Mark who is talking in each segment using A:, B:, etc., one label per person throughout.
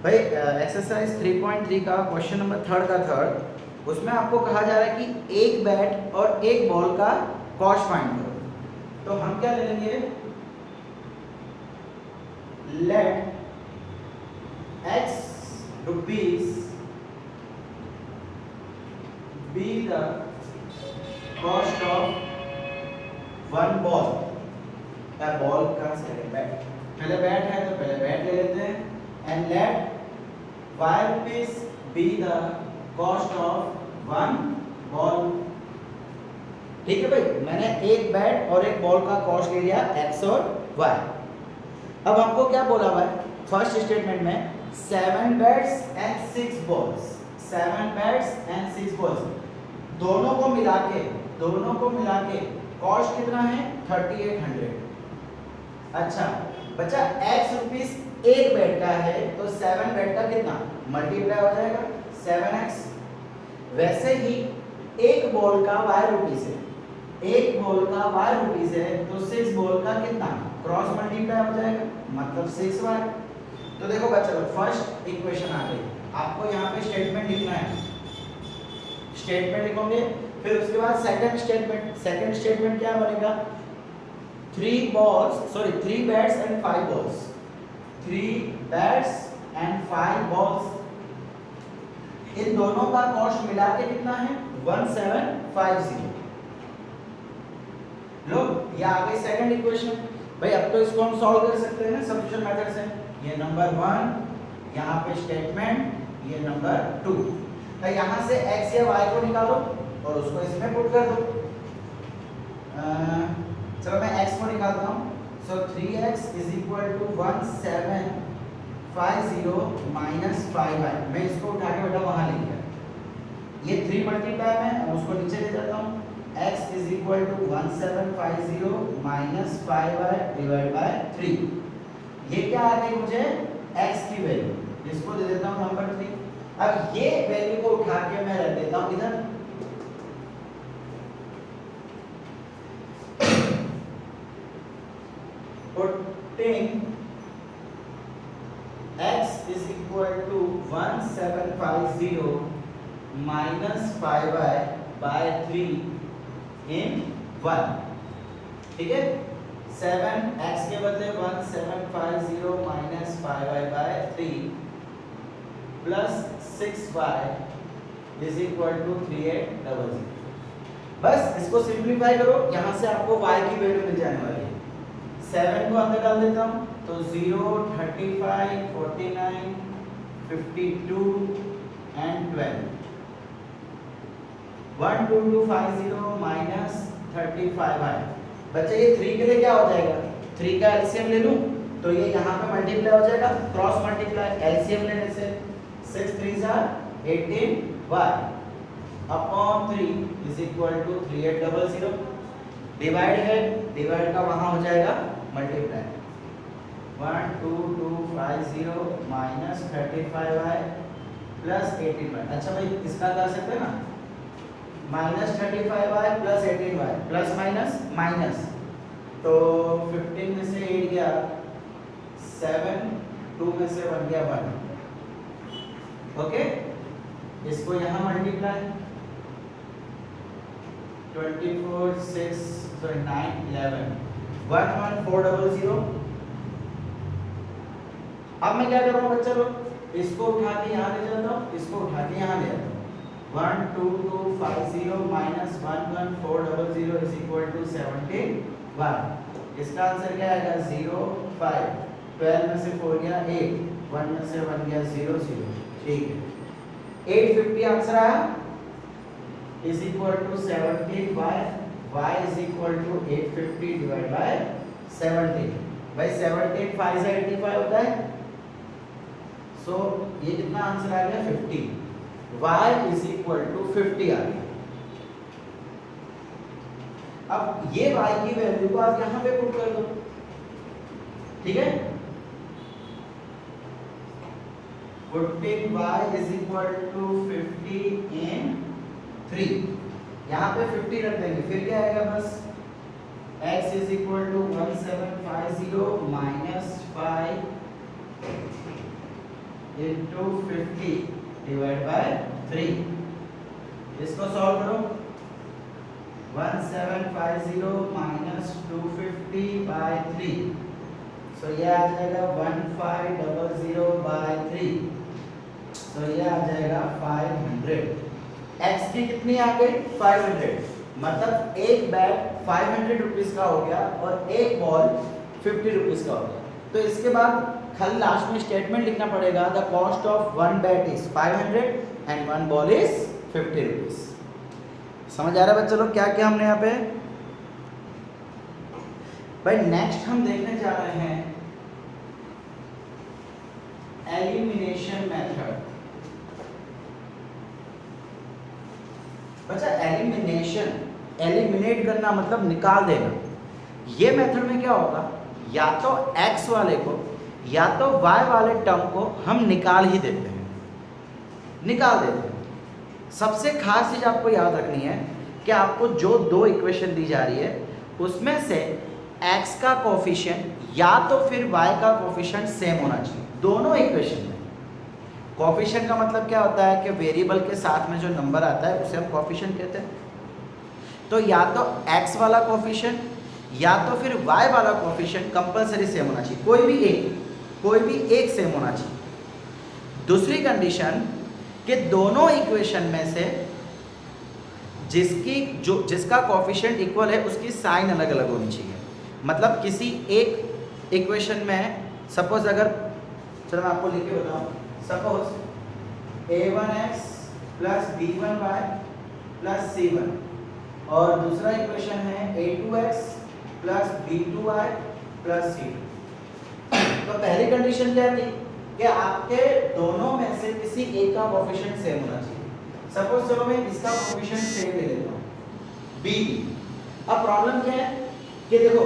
A: भाई एक्सरसाइज 3.3 का question number third का थर्ड, उसमें आपको कहा जा रहा है कि एक बैट और एक बॉल का कॉस्ट फाइंड करो। तो हम क्या ले लेंगे, let x rupees be the cost of one ball. Ball का सेकंड बैट, पहले बैट है तो पहले बैट ले लेते हैं। And let y rupees be the cost of one ball. ठीक है भाई, मैंने एक बैट और एक बॉल का कॉस्ट ले लिया x और y। अब हमको क्या बोला हुआ है फर्स्ट स्टेटमेंट में, 7 bats and 6 balls, 7 bats and 6 balls, दोनों को मिला के कॉस्ट कितना है 3800। अच्छा बच्चा, x रुपीज एक बैट का है तो 7 बैट का कितना मल्टीप्लाई हो जाएगा 7x। वैसे ही एक बॉल का y रुपीज है, एक बॉल का y रुपीज है तो 6 बॉल का कितना क्रॉस मल्टीप्लाई हो जाएगा, मतलब 6y। तो देखो बच्चा, फर्स्ट इक्वेशन आ गई, आपको यहाँ पे स्टेटमेंट लिखना है, स्टेटमेंट लिखोगे। फिर उसके बाद सेकंड स्टेटमेंट क्या बनेगा, 3 bats and 5 balls, 3 bats and 5 balls, इन दोनों का कॉस्ट मिला के कितना है 1750। लो ये आ गई सेकंड इक्वेशन। भाई अब तो इसको हम सॉल्व कर सकते हैं ना सब्स्टिट्यूशन मेथड से। ये नंबर 1, यहाँ पे स्टेटमेंट, ये नंबर 2। तो यहाँ से x या y को निकालो और उसको इसमें पुट कर दो। चलो मैं x को निकालता हूँ। So 3x is equal to 1750 minus 5y। मैं इसको उठा के बेटा वहाँ लिख दिया, ये 3 मल्टीप्लाई में उसको नीचे ले जाता हूँ। x is equal to 1750 minus 5y divide by 3। ये क्या आ गई मुझे x की वैल्यू, इसको दे देता हूँ नंबर 3। अब ये वैल्यू को उठा के मैं रख देता हूँ इधर। Putting x is equal to 1750 minus 5y by 3 in 1। ठीक है, 7x के बदले 1750 minus 5y by 3 plus 6y is equal to 3800। बस इसको सिंप्लीफाई करो, यहाँ से आपको y की वैल्यू मिल जाने वाली है। 7 को अंदर डाल देता हूँ तो 0, 35, 49, 52 एंड 12। 12250 minus 35y। बच्चे ये 3 के लिए क्या हो जाएगा, 3 का एलसीएम ले लूं तो ये यहाँ पे मल्टीप्लाई हो जाएगा, क्रॉस मल्टीप्लाई, एलसीएम लेने से 6 3 18y upon 3 is equal to 3800। Divide है, डिवाइड का वहाँ हो जाएगा multiply, 12250 minus 35y plus 18y। अच्छा भाई इसका कर सकते हैं ना, minus 35y plus 18y, plus minus minus, तो 15 में से 8 गया 7, 2 में से 1 गया 1। ओके, इसको यहाँ मल्टीप्लाई, 24 6 9 11 11400। अब मैं क्या कर रहा हूँ बच्चा लोग, इसको उठा के यहाँ ले जाता हूँ, इसको उठा के यहाँ ले जाता हूँ। 12250 माइनस 11400 इज इक्वल टू 71। इसका आंसर क्या आएगा 0 5, 12 में से 4 गया 8, 1 में से 1 गया 0 0। ठीक है, 850 आंसर आया, is equal to 17y, y is equal to 850 divide by 17। भाई 17 5 से 85 होता है, सो ये कितना आंसर आ गया 50, y इज इक्वल टू 50 आ गया। अब ये y की वैल्यू को आप यहाँ पे पुट कर दो। ठीक है, putting y is equal to 50 in 3, यहाँ पे 50 रख देंगे, फिर क्या आएगा बस x is equal to 1750 minus 5 into 50 divide by 3। इसको सॉल्व करो। 1750 माइनस 250 बाय 3, सो ये आ जाएगा 1500 बाय 3, सो ये आ जाएगा 500। एक्स की कितनी आ गई? 500। मतलब एक बैट 500 रुपीज का हो गया और एक बॉल 50 रुपीज का हो गया। तो इसके बाद खाली लास्ट में स्टेटमेंट लिखना पड़ेगा, the cost of one bat is 500 and one ball is 50 rupees. समझ आ रहा है बच्चों लोग क्या क्या हमने यहाँ पे? भाई नेक्स्ट हम देखने जा रहे हैं एलिमिनेशन मेथड। बच्चा एलिमिनेशन, एलिमिनेट करना मतलब निकाल देना। ये मेथड में क्या होगा, या तो x वाले को या तो y वाले टर्म को हम निकाल ही देते हैं, निकाल देते हैं। सबसे खास चीज आपको याद रखनी है कि आपको जो दो इक्वेशन दी जा रही है उसमें से x का कोफिशिएंट या तो फिर y का कोफिशिएंट सेम होना चाहिए दोनों इक्वेशन में। कोफिशिएंट का मतलब क्या होता है कि वेरिएबल के साथ में जो नंबर आता है उसे हम कोफिशिएंट कहते हैं। तो या तो x वाला कोफिशिएंट या तो फिर y वाला कोफिशिएंट कंपलसरी सेम होना चाहिए, कोई भी एक सेम होना चाहिए। दूसरी कंडीशन कि दोनों इक्वेशन में से जिसका कोफिशिएंट इक्वल है उसकी साइन अलग अलग होनी चाहिए। मतलब किसी एक इक्वेशन में सपोज अगर, चलो मैं आपको लिख के बताऊं, suppose a1x plus b1y plus c1 और दूसरा इक्वेशन है a2x plus b2y plus c2। तो पहली कंडीशन क्या थी कि आपके दोनों में से किसी एक का कोफिशिएंट सेम होना चाहिए। सपोज चलो मैं इसका कोफिशिएंट सेम ले लेता हूँ b। अब प्रॉब्लम क्या है कि देखो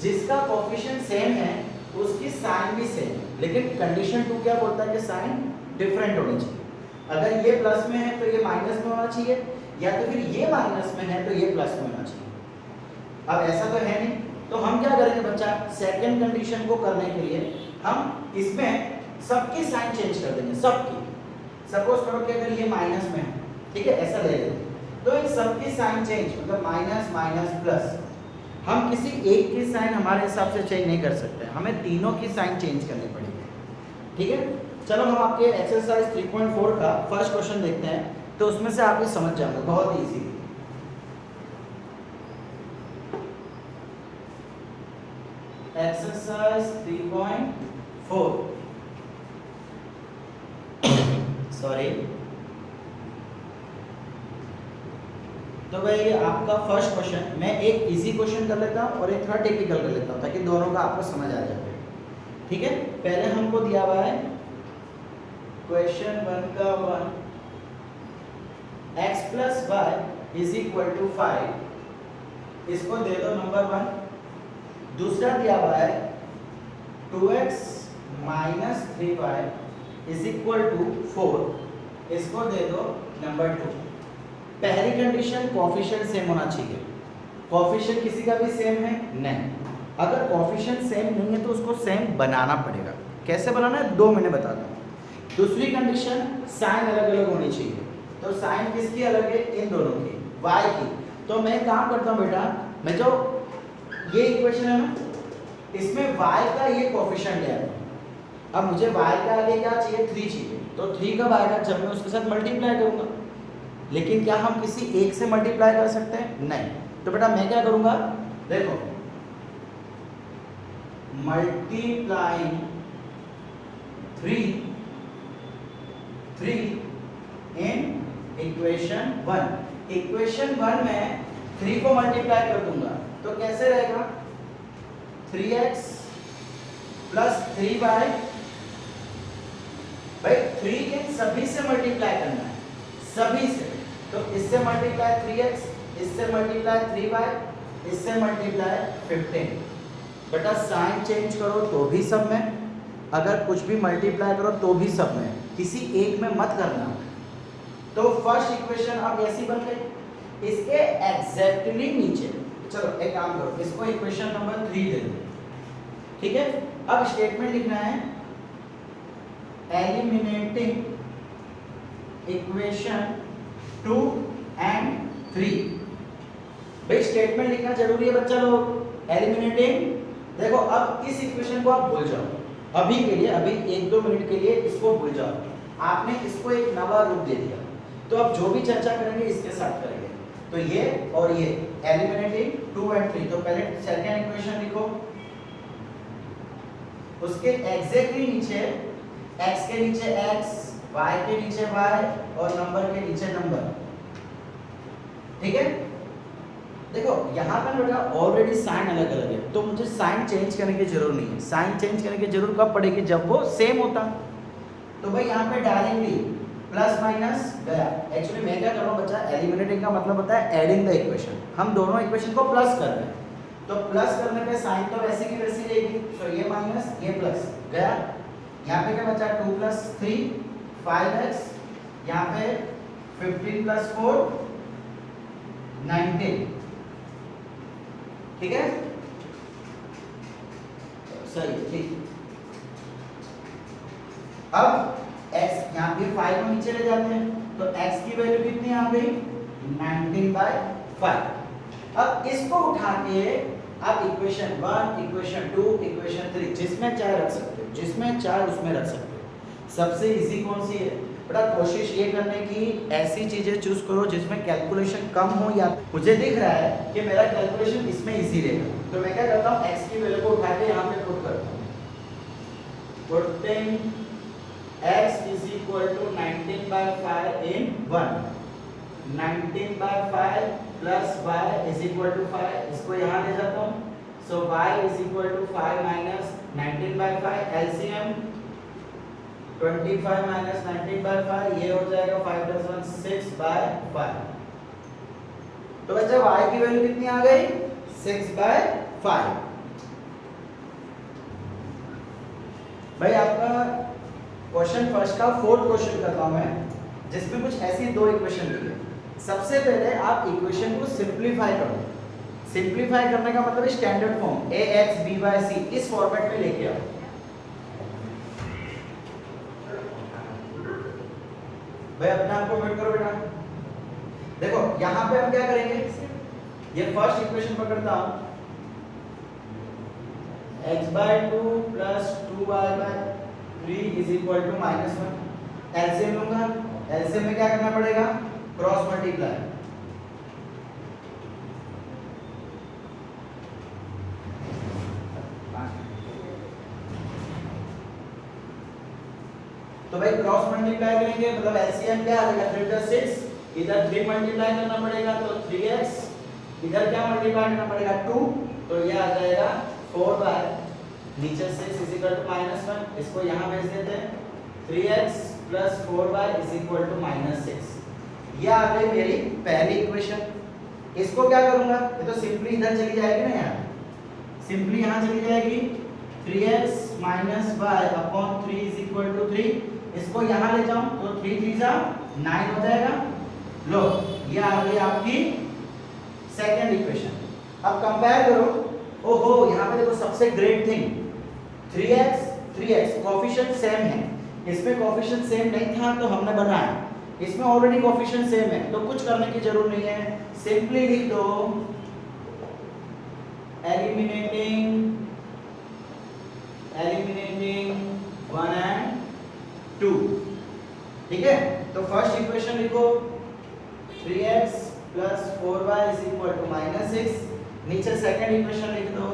A: जिसका कोफिशिएंट सेम है उसकी साइन भी सेम है, लेकिन कंडीशन 2 क्या बोलता है कि साइन डिफरेंट होनी चाहिए। अगर ये प्लस में है तो ये माइनस में होना चाहिए, या तो फिर ये माइनस में है तो ये प्लस में होना चाहिए। अब ऐसा तो है नहीं, तो हम क्या करेंगे बच्चा, सेकंड कंडीशन को करने के लिए हम इसमें सबकी साइन चेंज कर देंगे, सबकी। सपोज करो कि अगर ये माइनस में है, ठीक है, ऐसा ले लेते हैं, तो इन सबकी साइन चेंज मतलब माइनस माइनस प्लस, हम किसी एक की साइन हमारे हिसाब से चेंज नहीं कर सकते, हमें तीनों की साइन चेंज करनी पड़ेगी। ठीक है, चलो हम आपके एक्सरसाइज 3.4 का फर्स्ट क्वेश्चन देखते हैं, तो उसमें से आप ये समझ जाओगे, बहुत ईजी। एक्सरसाइज 3.4 सॉरी, तो भाई आपका फर्स्ट क्वेश्चन, मैं एक इजी क्वेश्चन कर लेता हूँ और एक थोड़ा टिपिकल कर लेता हूँ ताकि दोनों का आपको समझ आ जाए। ठीक है, पहले हमको दिया हुआ है क्वेश्चन 1 का 1, x plus y is equal to 5, इसको दे दो नंबर 1। दूसरा दिया हुआ है 2x minus 3y is equal to 4, इसको दे दो नंबर 2। पहली कंडीशन कोफिशिएंट सेम होना चाहिए। कोफिशिएंट किसी का भी सेम है नहीं, अगर कोफिशिएंट सेम नहीं है तो उसको सेम बनाना पड़ेगा। कैसे बनाना है 2 मैंने बताता हूँ। दूसरी कंडीशन साइन अलग अलग होनी चाहिए, तो साइन किसकी अलग है, इन दोनों की, y की। तो मैं काम करता हूँ बेटा, मैं जो ये इक्वेशन है ना, इसमें y का ये कोफिशिएंट है। अब मुझे y का आगे क्या चाहिए, 3 चाहिए, तो 3 कब आएगा, जब मैं उसके साथ मल्टीप्लाई करूंगा। लेकिन क्या हम किसी एक से मल्टीप्लाई कर सकते हैं, नहीं। तो बेटा मैं क्या करूंगा, देखो मल्टीप्लाइंग 3 इन इक्वेशन 1। इक्वेशन 1 में 3 को मल्टीप्लाई कर दूंगा तो कैसे रहेगा, 3x प्लस 3y। भाई 3 इन सभी से मल्टीप्लाई करना है, सभी से। तो इससे मल्टीप्लाई 3x, इससे मल्टीप्लाई 3y, इससे मल्टीप्लाई 15। बेटा साइन चेंज करो तो भी सब में, अगर कुछ भी मल्टीप्लाई करो तो भी सब में, किसी एक में मत करना। तो फर्स्ट इक्वेशन अब ऐसी बन गई। इसके एग्जैक्टली नीचे चलो एक काम करो, इसको इक्वेशन नंबर 3 दे दो। ठीक है, अब स्टेटमेंट लिखना है एलिमिनेटिंग इक्वेशन 2 and 3। भाई स्टेटमेंट लिखना जरूरी है बच्चा लोग। एलिमिनेटिंग, देखो अब इस इक्वेशन को आप भूल जाओ अभी के लिए, अभी 1-2 मिनट के लिए इसको भूल जाओ। आपने इसको एक नवा रूप दे दिया, तो अब जो भी चर्चा करेंगे इसके साथ करेंगे। तो ये और ये एलिमिनेटिंग 2 and 3। तो पहले सेकंड इक्वेशन लिखो, उसके एग्जैक्टली नीचे x के नीचे x, y के नीचे y और नंबर के नीचे नंबर। ठीक है, देखो यहाँ पर बेटा ऑलरेडी साइन अलग अलग है, तो मुझे साइन चेंज करने की जरूरत नहीं है। साइन चेंज करने की जरूरत कब पड़ेगी, जब वो सेम होता। तो भाई यहाँ पे डायरेक्टली प्लस माइनस गया। एक्चुअली मैं क्या कर रहा हूँ बच्चा, एलिमिनेटिंग का मतलब होता है एडिंग द इक्वेशन। हम दोनों इक्वेशन को प्लस कर रहे हैं, तो प्लस करने पे साइन तो वैसे की वैसी रहेगी। तो ये माइनस ये प्लस गया। यहाँ पे क्या बचा, 2 + 3 5x, यहाँ पे 15 + 4 19। ठीक है, सही ठीक। अब x यहाँ पे 5 को नीचे ले जाते हैं, तो x की वैल्यू कितनी आ गई, 19/5। अब इसको उठा के आप इक्वेशन 1, इक्वेशन 2, इक्वेशन 3 जिसमें चाहे रख सकते हो, जिसमें चाहे उसमें रख सकते हो। सबसे इजी कौन सी है बेटा, कोशिश ये करने की ऐसी चीजें चूज करो जिसमें कैलकुलेशन कम हो। या मुझे दिख रहा है कि मेरा कैलकुलेशन इसमें इजी रहेगा, तो मैं क्या करता हूँ, x की वैल्यू को उठा के यहाँ पे पुट करता हूँ। पुटिंग x = 19/5 in 1, 19/5 + y = 5, इसको यहाँ ले जाता हूँ। सो y = 5 - 19/5, एलसीएम 25 - 19/5, ये हो जाएगा 5 + 1 6/5। तो बच्चा y की वैल्यू कितनी आ गई, 6/5। भाई आपका क्वेश्चन फर्स्ट का 4th क्वेश्चन करता हूं मैं, जिसमें कुछ ऐसी दो इक्वेशन दी है। सबसे पहले आप इक्वेशन को सिंपलीफाई करो। सिंपलीफाई करने का मतलब standard form ax by c इस फॉर्मेट में लेके आओ। भाई अपने आप को म्यूट करो बेटा। देखो यहां पे हम क्या करेंगे, ये फर्स्ट इक्वेशन पकड़ता हूं, x/2 + 2y/3 = -1। एलसीएम लूंगा, एलसीएम में क्या करना पड़ेगा, क्रॉस मल्टीप्लाई। तो भाई क्रॉस मल्टीप्लाई करेंगे मतलब एलसीएम क्या आ जाएगा, 3 + 6। इधर 3 मल्टीप्लाई करना पड़ेगा तो 3x, इधर क्या मल्टीप्लाई करना पड़ेगा 2, तो ये आ जाएगा 4 नीचे 6 = -1। इसको यहाँ भेज देते हैं, 3x + 4y = -6। ये आ गई मेरी पहली इक्वेशन। इसको क्या करूंगा, ये तो सिंपली इधर चली जाएगी ना, यार सिंपली यहाँ चली जाएगी। 3x - y / 3 = 3। इसको यहाँ ले जाऊं तो 3 3 9 हो जाएगा। लो ये आ गई आपकी सेकंड इक्वेशन। अब कंपेयर करो, ओहो यहाँ पे देखो सबसे great thing, 3x coefficient same है। इसमें कोएफिशिएंट सेम नहीं था तो हमने बनाया, इसमें ऑलरेडी कोएफिशिएंट सेम है तो कुछ करने की जरूरत नहीं है। सिंपली लिख दो एलिमिनेटिंग 1 and 2। ठीक है, तो फर्स्ट इक्वेशन लिखो, 3x + 4y = -6। नीचे सेकंड इक्वेशन लिख दो,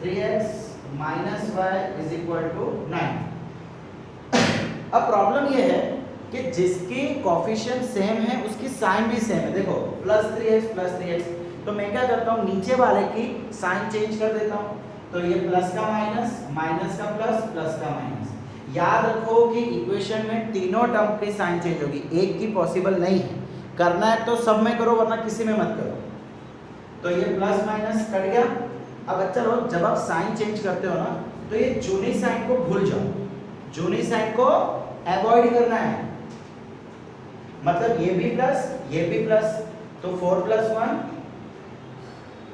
A: 3x - y = 9। अब प्रॉब्लम ये है कि जिसकी कोएफिशिएंट सेम है उसकी साइन भी सेम है। देखो +3x + 3x, तो मैं क्या करता हूँ, नीचे वाले की साइन चेंज कर देता हूँ। तो ये प्लस का माइनस, माइनस का प्लस, प्लस का माइनस। याद रखो कि इक्वेशन में तीनों टर्म की साइन चेंज होगी, एक की पॉसिबल नहीं है। करना है तो सब में करो वरना किसी में मत करो। तो ये प्लस माइनस कट गया। अब चलो जब आप साइन चेंज करते हो ना तो ये जूनी साइन को भूल जाओ, जूनी साइन को अवॉइड करना है। मतलब ये भी प्लस, तो 4 + 1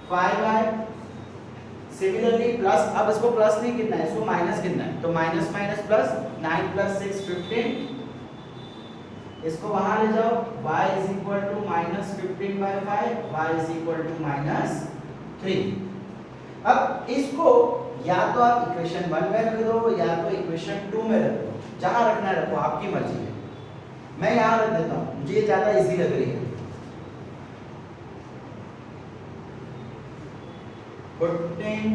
A: 5y सिमिलरली प्लस, अब इसको प्लस नहीं कितना है, इसको माइनस कितना है, तो माइनस माइनस प्लस, 9 + 6 15, इसको वहां ले जाओ, y is equal to -15/5, y is equal to -3। अब इसको या तो आप इक्वेशन 1 में रख दो या तो इक्वेशन 2 में रख दो, जहां रखना है रखो, आपकी मर्जी है। मैं यहां रख देता हूं, मुझे ये ज्यादा इजी लग रही है। Putting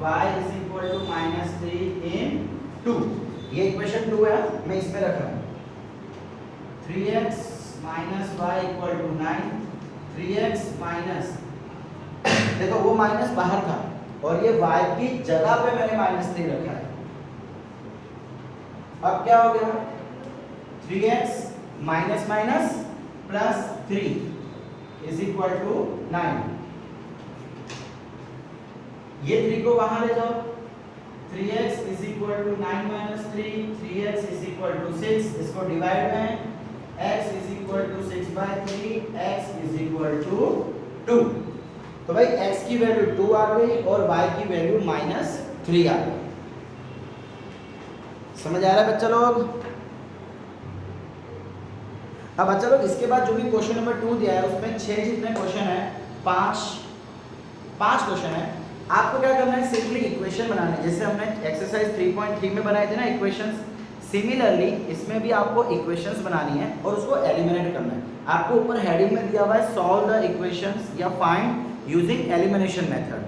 A: y is equal to -3 in 2, ये इक्वेशन 2 है, मैं इसमें रख रहा हूं। 3x minus y equal to 9, 3x minus, देखो वो माइनस बाहर था और ये y की जगह पे मैंने -3 रखा है। अब क्या हो गया, 3x minus minus plus 3 is equal to 9, ये 3 को वहां ले जाओ, 3x is equal to 9 - 3, 3x is equal to 6, इसको डिवाइड में x is equal to 6/3, x is equal to 2। तो भाई x की वैल्यू 2 आ गई और y की वैल्यू -3 आ गई। समझ आ रहा है बच्चा लोग? अब बच्चा लोग इसके बाद जो भी क्वेश्चन नंबर 2 दिया है उसमें 6 जितने क्वेश्चन है, 5 क्वेश्चन है। आपको क्या करना है, सिंपली इक्वेशन बनाना है, जैसे हमने एक्सरसाइज 3.3 में बनाए थे ना इक्वेशंस। सिमिलरली इसमें भी आपको इक्वेशंस बनानी है और उसको एलिमिनेट करना है। आपको ऊपर हेडिंग में दिया हुआ है सॉल्व द इक्वेशंस या फाइंड यूजिंग एलिमिनेशन मेथड।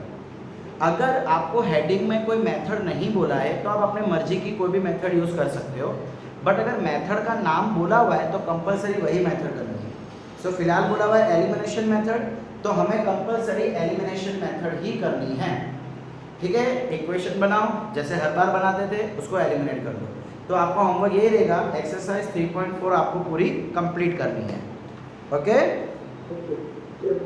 A: अगर आपको हेडिंग में कोई मेथड नहीं बोला है तो आप अपने मर्जी की कोई भी मेथड यूज कर सकते हो, बट अगर मेथड का नाम बोला हुआ है तो कंपलसरी वही मेथड करनी है। सो फिलहाल बोला हुआ है एलिमिनेशन मेथड, तो हमें कंपलसरी एलिमिनेशन मेथड ही करनी है। ठीक है, इक्वेशन बनाओ जैसे हर बार बनाते थे, उसको एलिमिनेट कर दो। तो आपका होमवर्क यही रहेगा, एक्सरसाइज 3.4 आपको पूरी कंप्लीट करनी है। ओके।